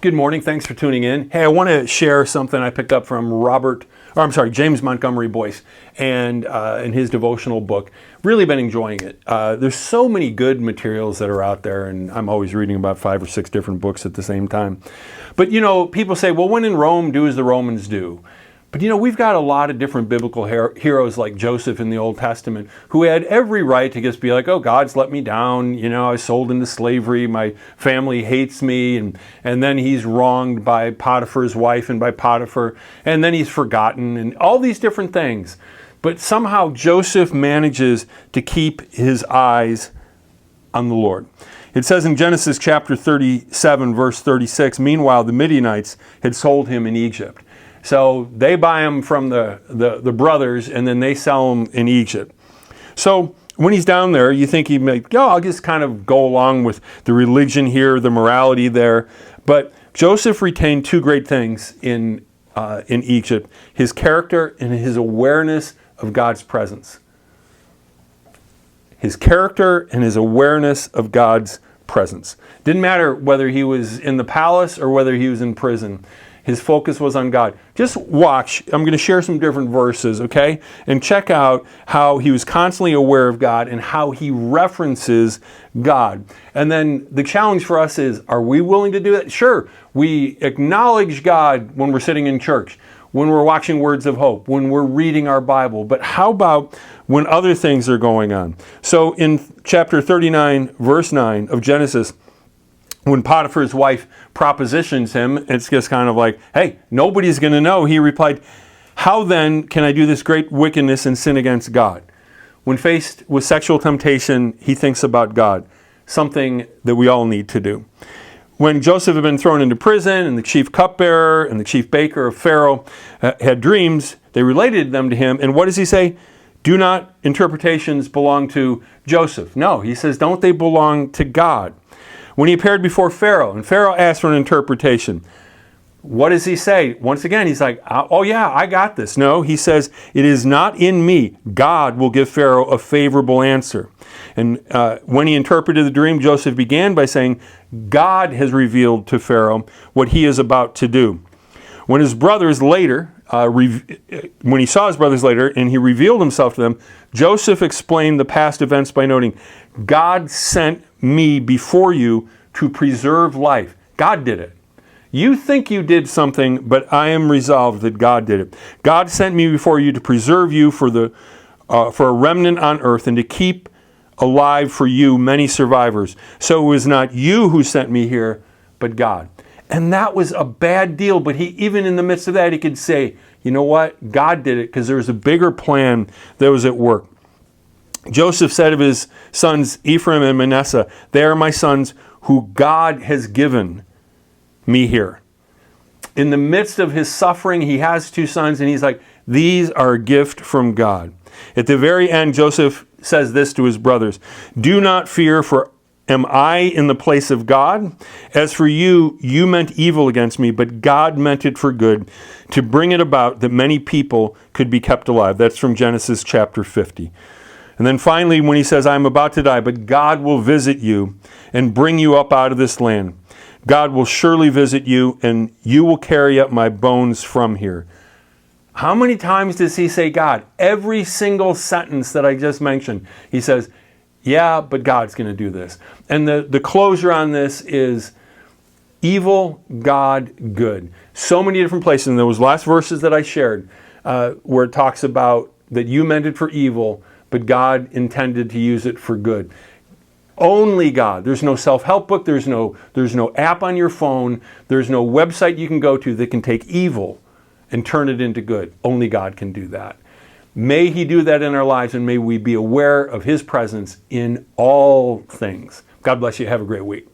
Good morning. Thanks for tuning in. Hey, I want to share something I picked up from James Montgomery Boyce, and in his devotional book. Really been enjoying it. There's so many good materials that are out there, and I'm always reading about 5 or 6 different books at the same time. But people say, well, when in Rome, do as the Romans do. But we've got a lot of different biblical heroes like Joseph in the Old Testament who had every right to just be like, oh, God's let me down. I was sold into slavery. My family hates me. And then he's wronged by Potiphar's wife and by Potiphar. And then he's forgotten and all these different things. But somehow Joseph manages to keep his eyes on the Lord. It says in Genesis chapter 37, verse 36, meanwhile, the Midianites had sold him in Egypt. So they buy him from the brothers, and then they sell him in Egypt. So when he's down there, you think he may, I'll just kind of go along with the religion here, the morality there. But Joseph retained 2 great things in Egypt: his character and his awareness of God's presence. His character and his awareness of God's presence. Didn't matter whether he was in the palace or whether he was in prison. His focus was on God. Just watch. I'm going to share some different verses, okay? And check out how he was constantly aware of God and how he references God. And then the challenge for us is, are we willing to do that? Sure. We acknowledge God when we're sitting in church, when we're watching Words of Hope, when we're reading our Bible. But how about when other things are going on? So in chapter 39, verse 9 of Genesis, when Potiphar's wife propositions him, it's just kind of like, hey, nobody's going to know. He replied, how then can I do this great wickedness and sin against God? When faced with sexual temptation, he thinks about God, something that we all need to do. When Joseph had been thrown into prison and the chief cupbearer and the chief baker of Pharaoh had dreams, they related them to him. And what does he say? Do not interpretations belong to Joseph? No, he says, don't they belong to God? When he appeared before Pharaoh, and Pharaoh asked for an interpretation, what does he say? Once again, he's like, oh yeah, I got this. No, he says, it is not in me. God will give Pharaoh a favorable answer. And when he interpreted the dream, Joseph began by saying, God has revealed to Pharaoh what he is about to do. When his brothers later, when he saw his brothers later and he revealed himself to them, Joseph explained the past events by noting, God sent me before you to preserve life. God did it. You think you did something, but I am resolved that God did it. God sent me before you to preserve you for a remnant on earth and to keep alive for you many survivors. So it was not you who sent me here, but God. And that was a bad deal, but even in the midst of that, he could say, you know what? God did it because there was a bigger plan that was at work. Joseph said of his sons Ephraim and Manasseh, they are my sons who God has given me here. In the midst of his suffering, he has 2 sons, and he's like, these are a gift from God. At the very end, Joseph says this to his brothers, do not fear, for am I in the place of God? As for you, you meant evil against me, but God meant it for good, to bring it about that many people could be kept alive. That's from Genesis chapter 50. And then finally, when he says, I'm about to die, but God will visit you and bring you up out of this land. God will surely visit you, and you will carry up my bones from here. How many times does he say God? Every single sentence that I just mentioned, he says, yeah, but God's going to do this. And the closure on this is evil, God, good. So many different places in those last verses that I shared where it talks about that you meant it for evil, but God intended to use it for good. Only God. There's no self-help book. There's no app on your phone. There's no website you can go to that can take evil and turn it into good. Only God can do that. May he do that in our lives, and may we be aware of his presence in all things. God bless you. Have a great week.